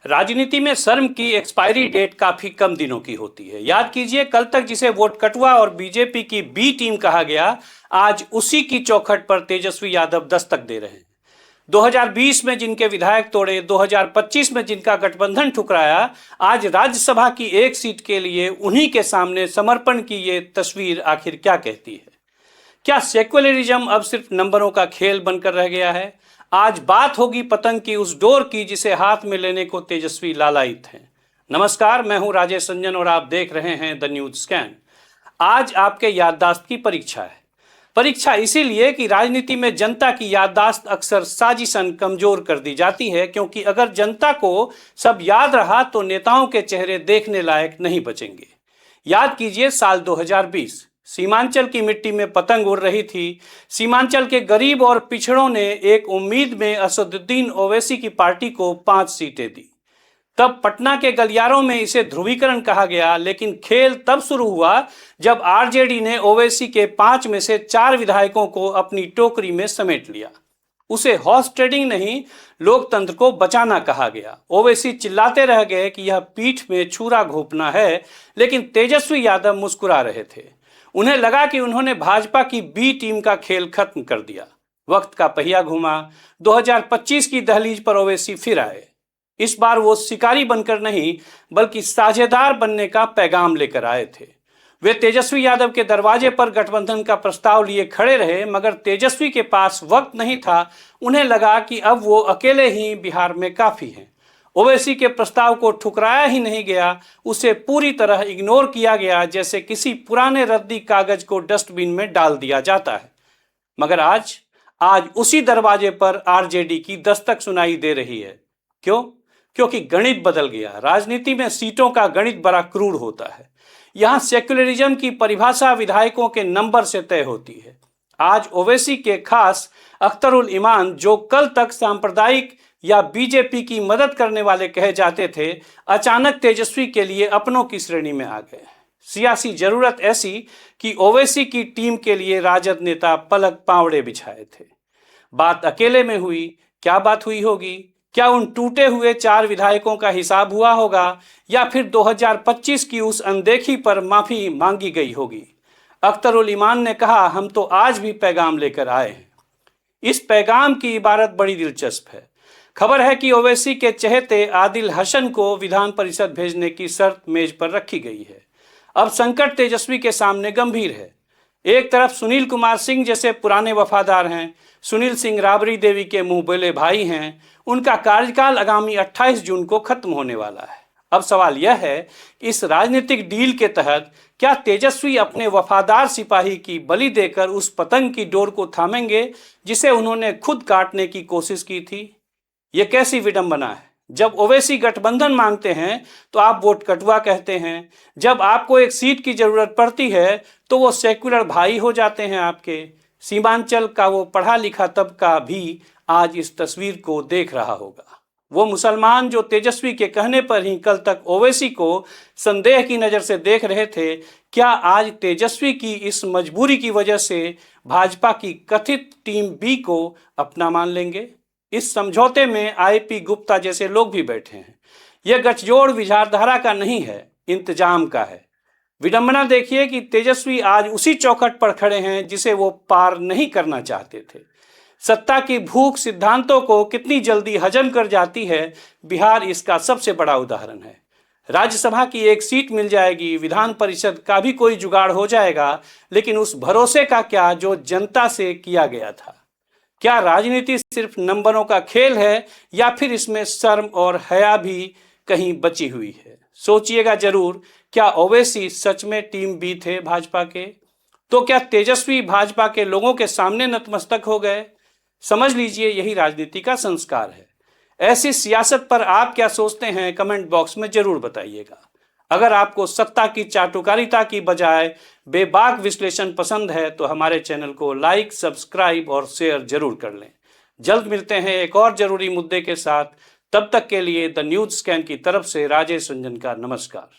राजनीति में शर्म की एक्सपायरी डेट काफी कम दिनों की होती है। याद कीजिए, कल तक जिसे वोट कटुआ और बीजेपी की बी टीम कहा गया, आज उसी की चौखट पर तेजस्वी यादव दस्तक दे रहे हैं। 2020 में जिनके विधायक तोड़े, 2025 में जिनका गठबंधन ठुकराया, आज राज्यसभा की एक सीट के लिए उन्हीं के सामने समर्पण की ये तस्वीर आखिर क्या कहती है? क्या सेक्युलरिज्म अब सिर्फ नंबरों का खेल बनकर रह गया है? आज बात होगी पतंग की उस डोर की जिसे हाथ में लेने को तेजस्वी लालायित हैं। नमस्कार, मैं हूं राजेश रंजन और आप देख रहे हैं द न्यूज स्कैन। आज आपके याददाश्त की परीक्षा है। परीक्षा इसीलिए कि राजनीति में जनता की याददाश्त अक्सर साजिशन कमजोर कर दी जाती है, क्योंकि अगर जनता को सब याद रहा तो नेताओं के चेहरे देखने लायक नहीं बचेंगे। याद कीजिए, साल 2020 सीमांचल की मिट्टी में पतंग उड़ रही थी। सीमांचल के गरीब और पिछड़ों ने एक उम्मीद में असदुद्दीन ओवैसी की पार्टी को 5 सीटें दी। तब पटना के गलियारों में इसे ध्रुवीकरण कहा गया, लेकिन खेल तब शुरू हुआ जब आरजेडी ने ओवैसी के 5 में से 4 विधायकों को अपनी टोकरी में समेट लिया। उसे हॉर्स ट्रेडिंग नहीं, लोकतंत्र को बचाना कहा गया। ओवैसी चिल्लाते रह गए कि यह पीठ में छुरा घोंपना है, लेकिन तेजस्वी यादव मुस्कुरा रहे थे। उन्हें लगा कि उन्होंने भाजपा की बी टीम का खेल खत्म कर दिया। वक्त का पहिया घूमा। 2025 की दहलीज पर ओवैसी फिर आए। इस बार वो शिकारी बनकर नहीं, बल्कि साझेदार बनने का पैगाम लेकर आए थे। वे तेजस्वी यादव के दरवाजे पर गठबंधन का प्रस्ताव लिए खड़े रहे, मगर तेजस्वी के पास वक्त नहीं था। उन्हें लगा कि अब वो अकेले ही बिहार में काफी हैं। ओवैसी के प्रस्ताव को ठुकराया ही नहीं गया, उसे पूरी तरह इग्नोर किया गया, जैसे किसी पुराने रद्दी कागज को डस्टबिन में डाल दिया जाता है। मगर आज उसी दरवाजे पर आरजेडी की दस्तक सुनाई दे रही है। क्यों? क्योंकि गणित बदल गया। राजनीति में सीटों का गणित बड़ा क्रूर होता है। यहां सेक्युलरिज्म की परिभाषा विधायकों के नंबर से तय होती है। आज ओवैसी के खास अख्तरुल इमान, जो कल तक सांप्रदायिक या बीजेपी की मदद करने वाले कहे जाते थे, अचानक तेजस्वी के लिए अपनों की श्रेणी में आ गए। सियासी जरूरत ऐसी कि ओवैसी की टीम के लिए राजद नेता पलक पावड़े बिछाए थे। बात अकेले में हुई। क्या बात हुई होगी? क्या उन टूटे हुए 4 विधायकों का हिसाब हुआ होगा, या फिर 2025 की उस अनदेखी पर माफी मांगी गई होगी? अख्तरुल ईमान ने कहा, हम तो आज भी पैगाम लेकर आए हैं। इस पैगाम की इबारत बड़ी दिलचस्प है। खबर है कि ओवैसी के चहेते आदिल हसन को विधान परिषद भेजने की शर्त मेज पर रखी गई है। अब संकट तेजस्वी के सामने गंभीर है। एक तरफ सुनील कुमार सिंह जैसे पुराने वफादार हैं। सुनील सिंह राबड़ी देवी के मुंह बोले भाई हैं। उनका कार्यकाल आगामी 28 जून को खत्म होने वाला है। अब सवाल यह है, इस राजनीतिक डील के तहत क्या तेजस्वी अपने वफादार सिपाही की बलि देकर उस पतंग की डोर को थामेंगे जिसे उन्होंने खुद काटने की कोशिश की थी? ये कैसी विडंबना है। जब ओवैसी गठबंधन मांगते हैं तो आप वोट कटुआ कहते हैं। जब आपको एक सीट की जरूरत पड़ती है तो वो सेक्युलर भाई हो जाते हैं आपके। सीमांचल का वो पढ़ा लिखा तबका भी आज इस तस्वीर को देख रहा होगा। वो मुसलमान जो तेजस्वी के कहने पर ही कल तक ओवैसी को संदेह की नज़र से देख रहे थे, क्या आज तेजस्वी की इस मजबूरी की वजह से भाजपा की कथित टीम बी को अपना मान लेंगे? इस समझौते में आईपी गुप्ता जैसे लोग भी बैठे हैं। यह गठजोड़ विचारधारा का नहीं है, इंतजाम का है। विडंबना देखिए कि तेजस्वी आज उसी चौखट पर खड़े हैं जिसे वो पार नहीं करना चाहते थे। सत्ता की भूख सिद्धांतों को कितनी जल्दी हजम कर जाती है, बिहार इसका सबसे बड़ा उदाहरण है। राज्यसभा की एक सीट मिल जाएगी, विधान परिषद का भी कोई जुगाड़ हो जाएगा, लेकिन उस भरोसे का क्या जो जनता से किया गया था? क्या राजनीति सिर्फ नंबरों का खेल है, या फिर इसमें शर्म और हया भी कहीं बची हुई है? सोचिएगा जरूर। क्या ओवैसी सच में टीम बी थे भाजपा के? तो क्या तेजस्वी भाजपा के लोगों के सामने नतमस्तक हो गए? समझ लीजिए, यही राजनीति का संस्कार है। ऐसी सियासत पर आप क्या सोचते हैं, कमेंट बॉक्स में जरूर बताइएगा। अगर आपको सत्ता की चाटुकारिता की बजाय बेबाक विश्लेषण पसंद है तो हमारे चैनल को लाइक, सब्सक्राइब और शेयर जरूर कर लें। जल्द मिलते हैं एक और जरूरी मुद्दे के साथ। तब तक के लिए द न्यूज स्कैन की तरफ से राजेश रंजन का नमस्कार।